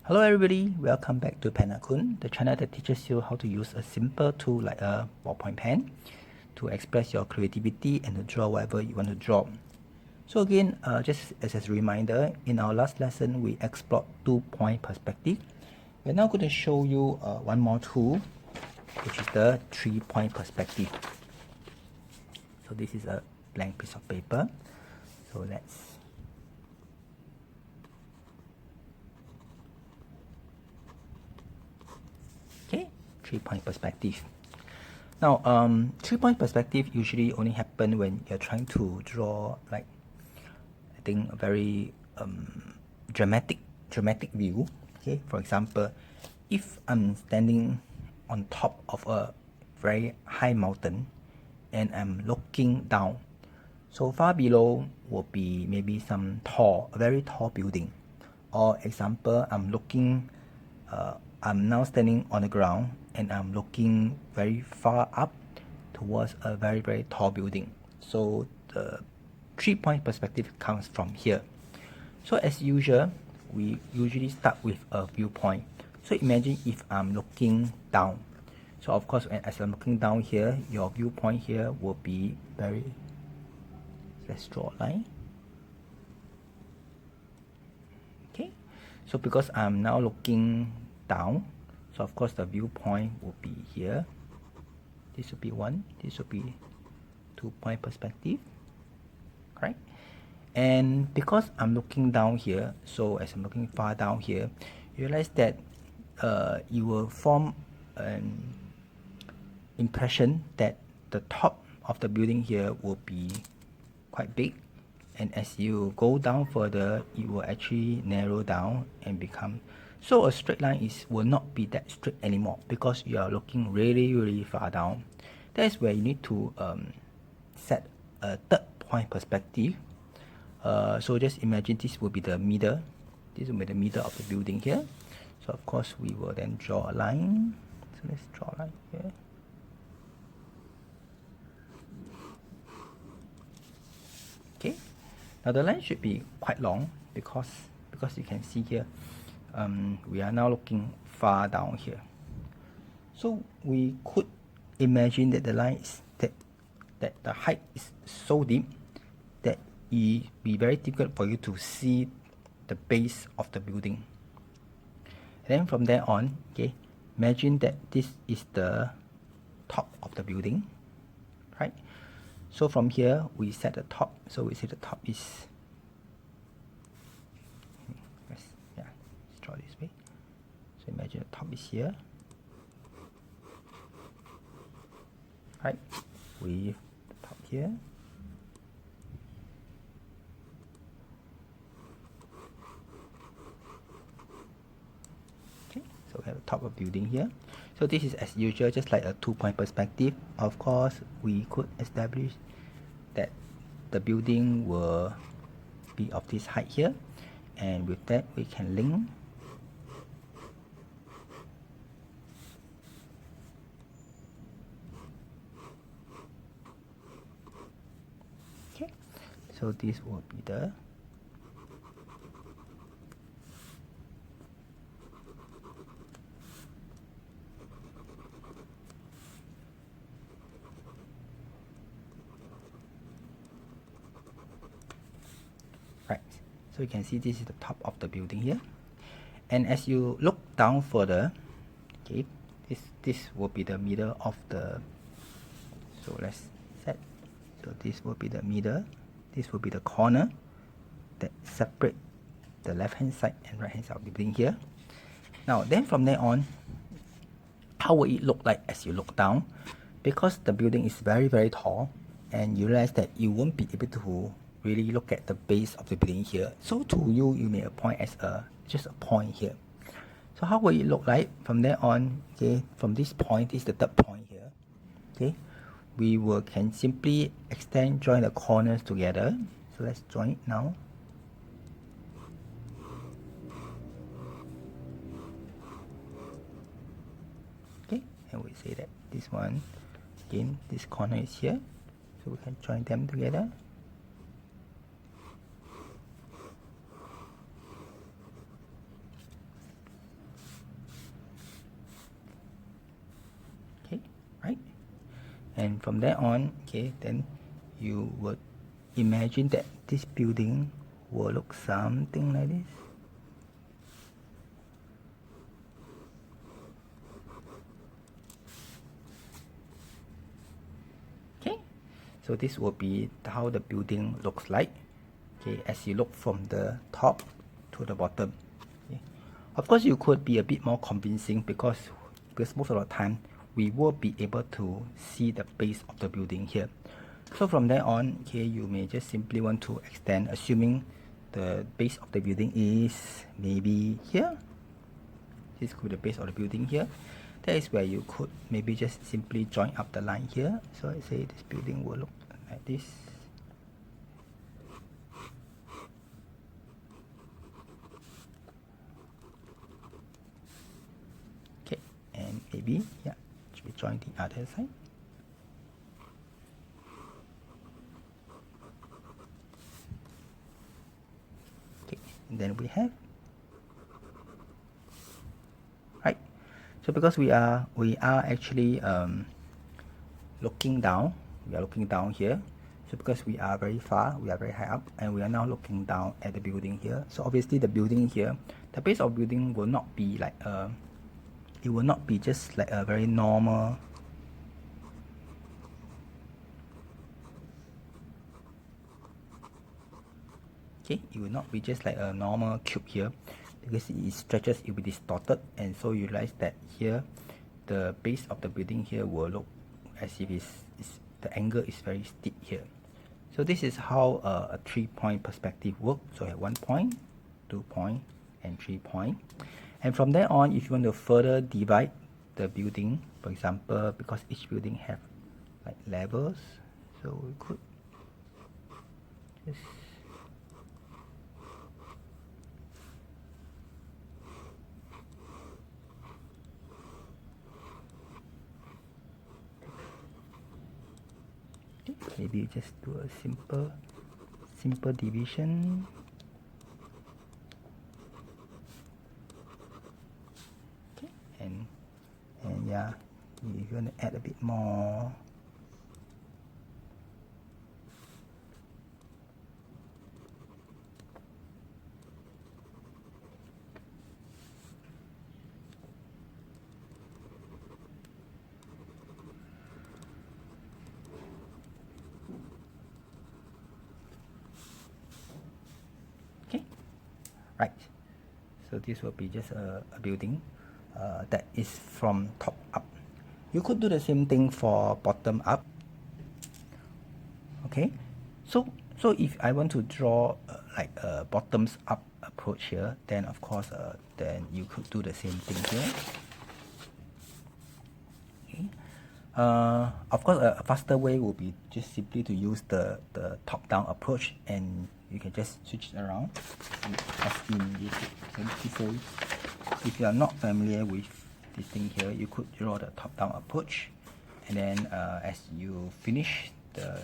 Hello everybody, welcome back to Penakun, the channel that teaches you how to use a simple tool like a ballpoint pen to express your creativity and to draw whatever you want to draw. So again, just as a reminder, in our last lesson we explored 2-point perspective. We're now going to show you one more tool, which is the 3-point perspective. So this is a blank piece of paper. So let's okay, 3-point perspective. Now, 3-point perspective usually only happen when you're trying to draw, like, I think a very dramatic view. Okay, for example, if I'm standing on top of a very high mountain and I'm looking down, so far below will be maybe some a very tall building. Or example, I'm now standing on the ground and I'm looking very far up towards a very tall building. So the 3-point perspective comes from here. So as usual, we usually start with a viewpoint. So imagine if I'm looking down. So of course, as I'm looking down here, your viewpoint here will be very, let's draw a line. Okay, so because I'm now looking down, so of course the viewpoint will be here. This will be 1, this will be 2-point perspective, right? And because I'm looking down here, so as I'm looking far down here, you realize that you will form an impression that the top of the building here will be quite big, and as you go down further, it will actually narrow down and become, so a straight line will not be that straight anymore because you are looking really far down. That's where you need to set a 3rd-point perspective. So just imagine this will be the middle. This will be the middle of the building here. So of course we will then draw a line. So let's draw a line here. Okay. Now the line should be quite long because you can see here, we are now looking far down here. So we could imagine that the line is that the height is so deep that it be very difficult for you to see the base of the building. And then from there on, okay, imagine that this is the top of the building, right? So from here we set the top. So we say the top is, let's draw this way. So imagine the top is here, right? With the top here. Okay, so we have the top of building here. So this is as usual, just like a 2-point perspective. Of course, we could establish that the building will be of this height here, and with that we can link okay. So this will be the right. So you can see this is the top of the building here, and as you look down further, okay, this will be the middle of the, so let's set, so this will be the middle, this will be the corner that separate the left hand side and right hand side of the building here. Now then from there on, how will it look like as you look down? Because the building is very tall, and you realize that you won't be able to really look at the base of the building here. So to you may appoint as just a point here. So how will it look like from there on? Okay, from this point, this is the 3rd point here. Okay, we can simply join the corners together. So let's join it now. Okay, and we say that this one, again, this corner is here, so we can join them together. And from there on, okay, then you would imagine that this building will look something like this. Okay, so this will be how the building looks like. Okay, as you look from the top to the bottom. Okay. Of course, you could be a bit more convincing because most of the time we will be able to see the base of the building here. So from there on, okay, you may just simply want to extend, assuming the base of the building is maybe here. This could be the base of the building here. That is where you could maybe just simply join up the line here. So I say this building will look like this. Okay, and maybe, yeah, should we join the other side? Okay, and then we have, right. So because we are actually looking down, we are looking down here. So because we are very far, we are very high up, and we are now looking down at the building here. So obviously the building here, the base of building will not be like it will not be just like a very normal okay, it will not be just like a normal cube here, because it stretches, it will be distorted, and so you realize that here the base of the building here will look as if the angle is very steep here. So this is how a 3-point perspective works. So I have 1 point, 2 point, and 3 point. And from there on, if you want to further divide the building, for example, because each building have like levels, so we could just maybe just do a simple division. Okay, and yeah, you're going to add a bit more. Right, so this will be just a building that is from top up. You could do the same thing for bottom up. Okay, so if I want to draw like a bottoms up approach here, then of course then you could do the same thing here. Okay. Of course, a faster way would be just simply to use the top-down approach, and you can just switch it around as in YouTube. So if you are not familiar with this thing here, you could draw the top-down approach, and then as you finish the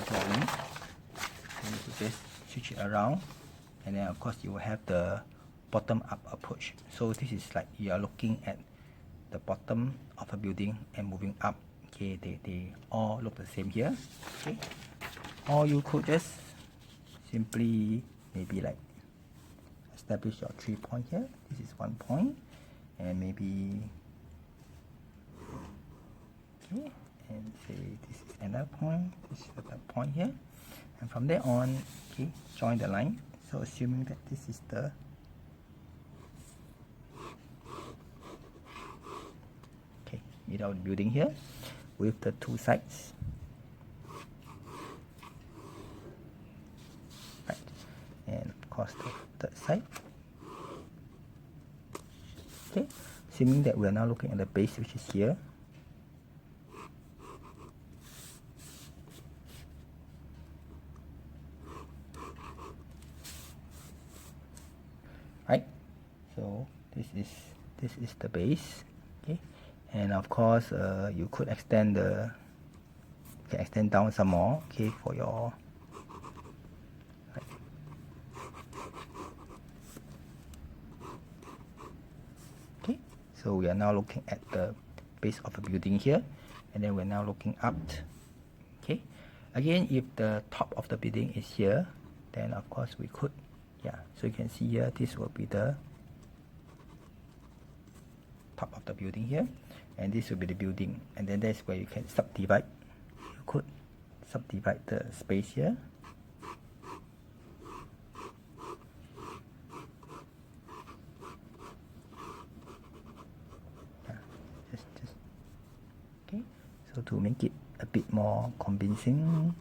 drawing, you could just switch it around, and then of course you will have the bottom-up approach. So this is like you are looking at the bottom of a building and moving up. Okay, they all look the same here. Okay, or you could just simply maybe like establish your 3 point here. This is 1 point, and maybe okay, and say this is another point, this is another point here, and from there on, okay, join the line. So assuming that this is the middle of the building here with the 2 sides. Right, and of course the third side. Okay, assuming that we are now looking at the base, which is here. Right, so this is the base. Okay, and of course you could extend down some more, okay, for your right. Okay, so we are now looking at the base of the building here, and then we're now looking up. Okay, again, if the top of the building is here, then of course we could, yeah, so you can see here, this will be the top of the building here, and this will be the building, and then that's where you can subdivide. You could subdivide the space here. Just okay, so to make it a bit more convincing,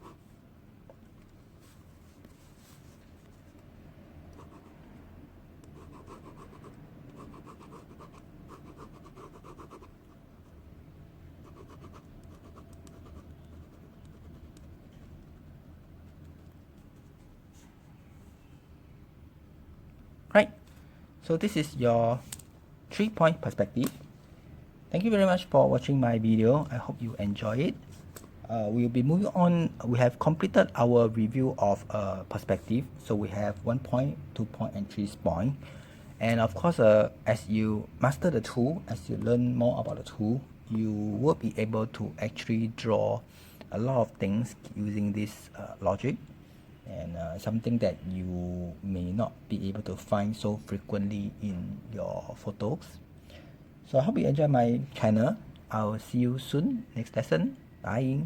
right? So this is your 3-point perspective. Thank you very much for watching my video. I hope you enjoy it. We'll be moving on. We have completed our review of perspective. So we have 1 point, 2 point, and 3 point. And of course, as you master the tool, as you learn more about the tool, you will be able to actually draw a lot of things using this logic, and something that you may not be able to find so frequently in your photos. So I hope you enjoy my channel. I'll see you soon next lesson. Bye.